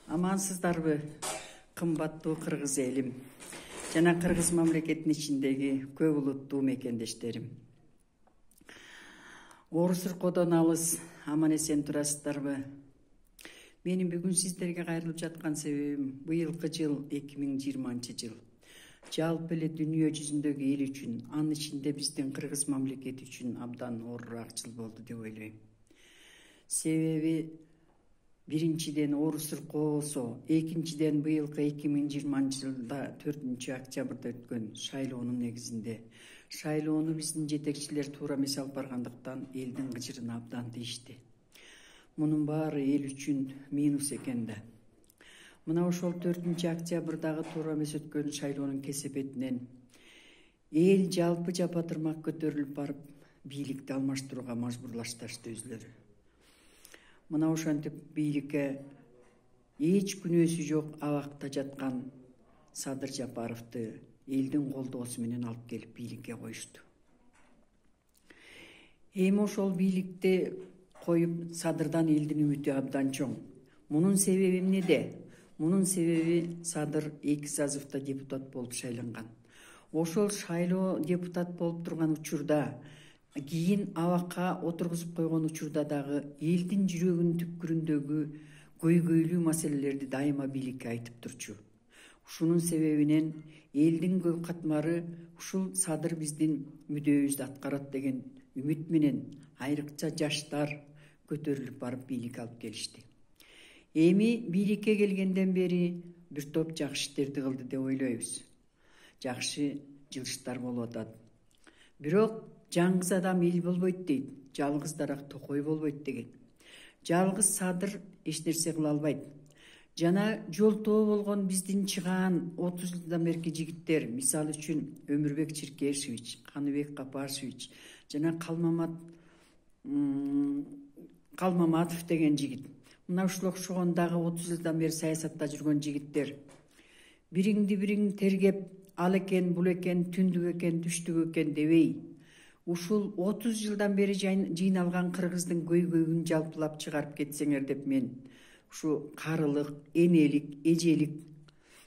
Амансыздарбы, кымбаттуу кыргыз элим жана кыргыз мамлекетинин ичиндеги көп улуттуу мекендештерим. Орусуркодон алыс аман эсен турасыздарбы? Менин бүгүн сиздерге кайрылып жаткан себебим быйылкы жыл 2020 жыл. Жалпы эле дүйнө жүзүндөгү эл үчүн, анын ичинде биздин кыргыз мамлекети үчүн абдан оорураак жыл болду деп ойлойм. Себеби биринчиден Орусурко болсо, экинчиден быйылкы 2020 жылда 4-октябрда өткөн шайлоонун негизинде. Шайлоону биздин жетекчилер туура эмес алып баргандыктан элдин кыжырына абдан тийишти. Мунун баары эл үчүн минус экен да. Мына ошол 4-октябрдагы туура эмес өткөн шайлоонун кесепетинен эл жалпы жапатырмак көтөрүлүп барып, бийликти алмаштырууга мажбурлаштырышты өзүлөрү. Мына ошентип бийликке эч күнөөсү жок абакта жаткан Садыр Жапаровду элдин колдоосу менен алып келип бийликке коюшту. Эми ошол бийликти коюп Садырдан элдин үмүтү абдан чоң. Мунун себеби эмнеде? Мунун себеби Садыр 2 созывда депутат болуп шайланган. Ошол шайлоо депутат болуп турган учурда, кийин абакка отургузуп койгон учурда дагы элдин жүрөгүнүн түпкүрүндөгү көйгөйлүү маселелерди дайыма бийликке айтып турчу. Ушунун себебинен элдин көп катмары ушул Садыр биздин мүдөөбүздү аткарат деген үмүт менен айрыкча жаштар көтөрүлүп барып бийлик алып келишти. Эми бийликке келгенден бери бир топ жакшы иштерди кылды деп ойлойбуз. Жакшы жылыштар болуп атат. Бирок жалгыз адам эл болбойт дейт, жалгыз дарак токой болбойт деген. Жалгыз Садыр эч нерсе кыла албайт. Жана жолтоо болгон биздин чыгаан 30 жылдан берки жигиттер, мисалы үчүн Өмүрбек Чиркешевич, Каныбек Капашевич жана Калмаматов деген жигит. Мына ушул окшогон дагы 30 жылдан бери саясатта жүргөн жигиттер. Бириңди бириң тергеп, ал экен, бул экен, түндүк экен, түштүк экен дебей, ушул 30 жылдан бери жыйналган кыргыздын көйгөйүн жалпылап чыгарып кетсеңер деп мен ушу карылык, энелик, эжелик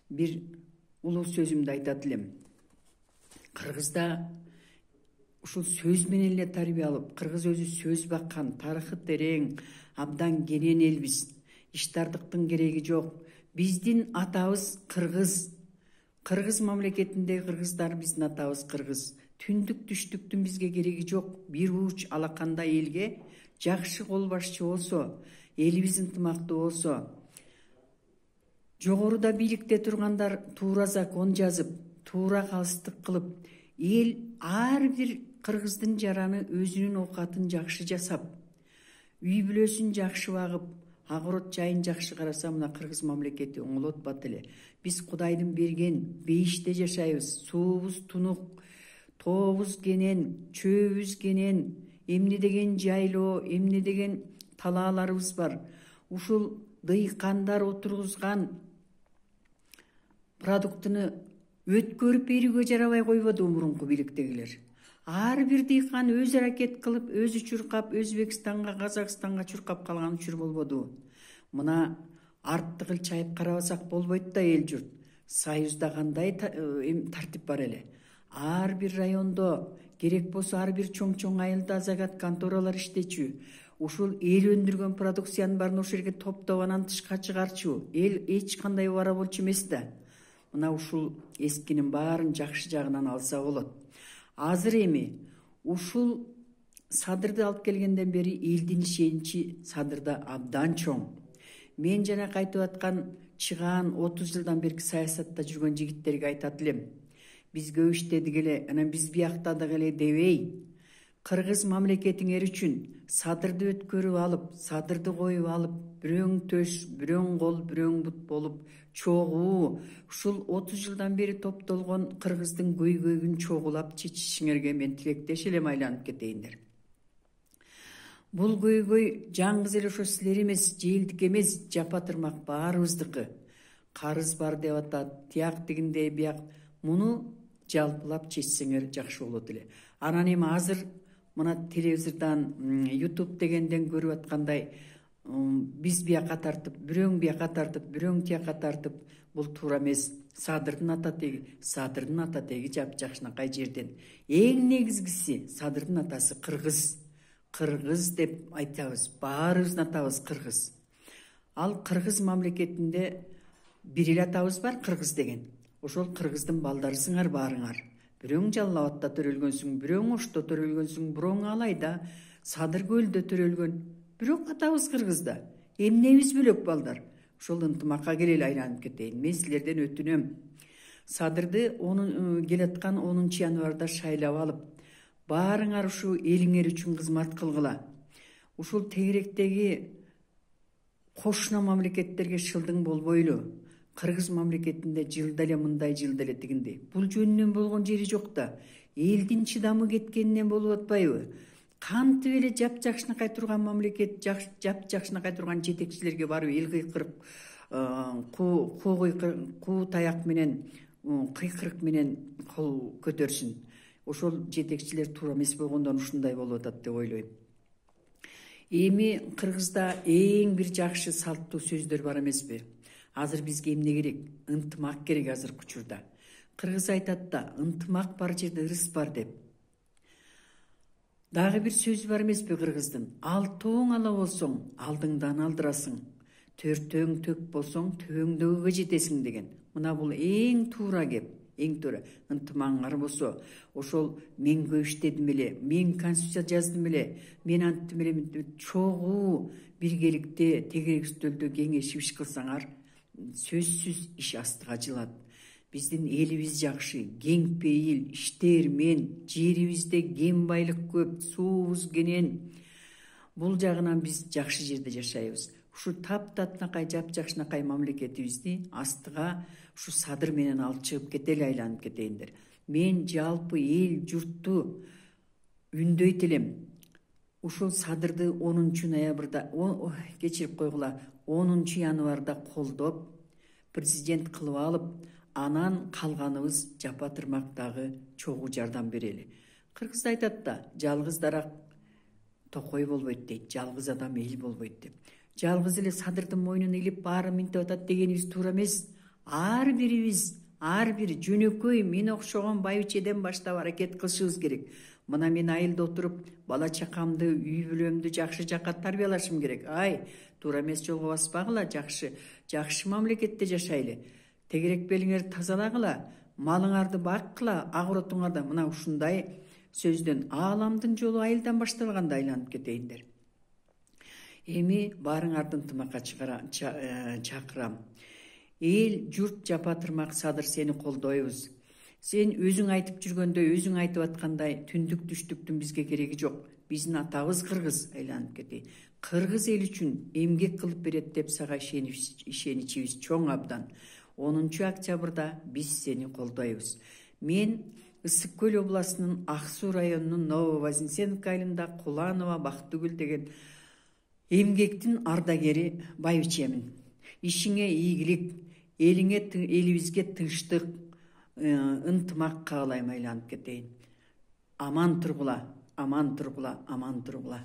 бир улуу сөзүмдү айтат элем. Кыргызда ушул сөз менен эле тарбия алып, кыргыз өзү сөз баккан, тарыхы терең, абдан кенен элбиз. Иштардыктын кереги жок. Биздин атабыз кыргыз. Кыргыз мамлекетиндеги кыргыздар биздин атабыз кыргыз. Түндүк түштүктүн бизге кереги жок. Бир уч алакандай элге жакшы кол башчы болсо, элибиз ынтымактуу болсо, жогоруда бийликте тургандар туура закон жазып, туура калыстык кылып, эл ар бир кыргыздын жараны өзүнүн оокатын жакшы жасап, үй бүлөсүн жакшы багып, агорот жайын жакшы караса, мына кыргыз мамлекети оңолот бат эле. Биз Кудайдын берген бейиште жашайбыз. Суубуз тунук, тообуз кенен, чөөбүз кенен, эмне деген жайлоо, эмне деген талааларыбыз бар. Ушул дыйкандар отургузган продуктуну өткөрүп берүүгө жарабай койбоду мурунку бийликтегилер. Ар бир дыйкан өз аракет кылып, өзү чуркап, Өзбекстанга, Казакстанга чуркап калган учур болбоду. Мына артты кылчайып карабасак болбойт да эл журт. Союзда кандай тартип бар эле. Ар бир райондо керек болсо ар бир чоң айылда загат конторалар иштечү. Ушул эл өндүргөн продукциянын баарын ошол жерге топтоп анан тышка чыгарчу. Эл эч кандай убара болчу эмес да. Мына ушул эскинин баарын жакшы жагынан алса болот. Азыр эми ушул Садырды алып келгенден бери элдин ишеничи Садырда абдан чоң. Мен жана кайтып аткан чыгаан 30 жылдан берки саясатта жүргөн жигиттерге айтат элем. Биз көп иштедик эле, анан биз бияктадык эле дебей, кыргыз мамлекетиңер үчүн Садырды өткөрүп алып, Садырды коюп алып, бирөөң төш, бирөөң кол, бирөөң бут болуп, чогуу, ушул 30 жылдан бери топтолгон кыргыздын көйгөйүн чогулап чечишиңерге мен тилектеш элем, айланып кетейиндер. Бул көйгөй жаңгыз эле ошо силер эмес, желдик эмес, жапатырмак баарыбыздыкы. Карыз бар деп атат, тияк дегенде бияк. Муну жалпылап чечсеңер жакшы болот эле. Анан эми азыр мына телевизордан, YouTube дегенден көрүп аткандай биз бияка тартып, бирөөң бияка тартып, бирөөң тияка тартып, бул туура эмес. Садырдын ата теги жапжакшынакай жерден. Эң негизгиси Садырдын атасы кыргыз. Кыргыз деп айтабыз. Баарыбыздын атабыз кыргыз. Ал кыргыз мамлекетинде бир эле атабыз бар, кыргыз деген. Ошол кыргыздын балдарысыңар баарыңар. Бирөөң Жалал Абадта төрөлгөнсүң, бирөөң Ошто төрөлгөнсүң, бирөөң Алайда, Садыр көлдө төрөлгөн. Бирок атабыз кыргызда. Эмнебиз бөлөк балдар. Ошол ынтымакка келели айланып кетейин. Мен силерден өтүнөм. Садырды келаткан 10 январда шайлап алып, баарыңар ушу элиңер үчүн кызмат кылгыла. Ушул тегеректеги кошуна мамлекеттерге шылдың болбойлу. Кыргыз мамлекетинде жылда эле мындай, жылда эле тигиндей. Бул жөнүнөн болгон жери жок да. Элдин чыдамы кеткенинен болуп атпайбы? Кантип эле жапжакшынакай турган мамлекет, жапжакшынакай турган жетекчилерге барып эл кыйкырып, куу таяк менен, кыйкырык менен кол көтөрсүн. Ошол жетекчилер туура эмес болгондон ушундай болуп атат деп ойлойм. Эми Кыргызда эң бир жакшы салттуу сөздөр бар эмеспи? Азыр бизге эмне керек? Ынтымак керек азыркы учурда. Кыргыз айтат да, ынтымак бар жерде ырыс бар деп. Дагы бир сөз бар эмеспи кыргыздын? Алтооң ала болсоң, алдыңдан алдырасың. Төртөөң төк болсоң, төбөңдөгүгө жетесиң деген. Мына бул эң туура кеп, эң туура. Ынтымагыңар болсо, ошол мен көп иштедим эле, мен конституция жаздым эле, мен анттым эле, чогуу биргеликте тегерек үстөлдө кеңешип иш кылсаңар, сөзсүз иш астыга жылат. Биздин элибиз жакшы, кең пейил, иштермен, жерибизде кен байлык көп, суубуз кенен. Бул жагынан биз жакшы жерде жашайбыз. Ушу таптатнакай, жапжакшынакай мамлекетибизди астыга ушу Садыр менен алып чыгып кетели айланып кетейиндер. Мен жалпы эл журтту үндөйт элем. Ушул Садырды 10 ноябрда, кечирип койгула, 10 январда колдоп, президент кылып алып, анан калганыбыз жапа тырмактагы чогуу жардам берели. Кыргыз айтат да, жалгыз дарак токой болбойт дейт, жалгыз адам эл болбойт деп. Жалгыз эле Садырдын мойнуна илип баары минтип атат дегенибиз туура эмес. Ар бири жөнөкөй мен окшогон байбичеден баштап аракет кылышыбыз керек. Мына мен айылда отуруп, бала чакамды, үй бүлөмдү жакшы жакка тарбиялашым керек. Туура эмес жолго баспагыла, жакшы мамлекетте жашайлы. Тегерек белиңерди тазалагыла, малыңарды баккыла, агыротуңарда. Мына ушундай сөздөн ааламдын жолу айылдан башталганда айланып кетейиндер. Эми баарыңарды ынтымакка чакырам. Эл журт жапа тырмак Садыр, сени колдойбуз. Сен өзүң айтып жүргөндөй, өзүң айтып аткандай түндүк түштүктүн бизге кереги жок. Биздин атабыз кыргыз, айланып кетейин. Кыргыз эл үчүн эмгек кылып берет деп сага ишеничибиз чоң абдан. 10 октябрда биз сени колдойбуз. Мен Ысык Көл областынын Ак Суу районунун Нововознесеновка айылында Куланова Бактыгүл деген эмгектин ардагери байбичемин. Ишиңе ийгилик, элибизге тынчтык, ынтымак каалайм, айланып кетейин. Аман тургула, аман тургула, аман тургула.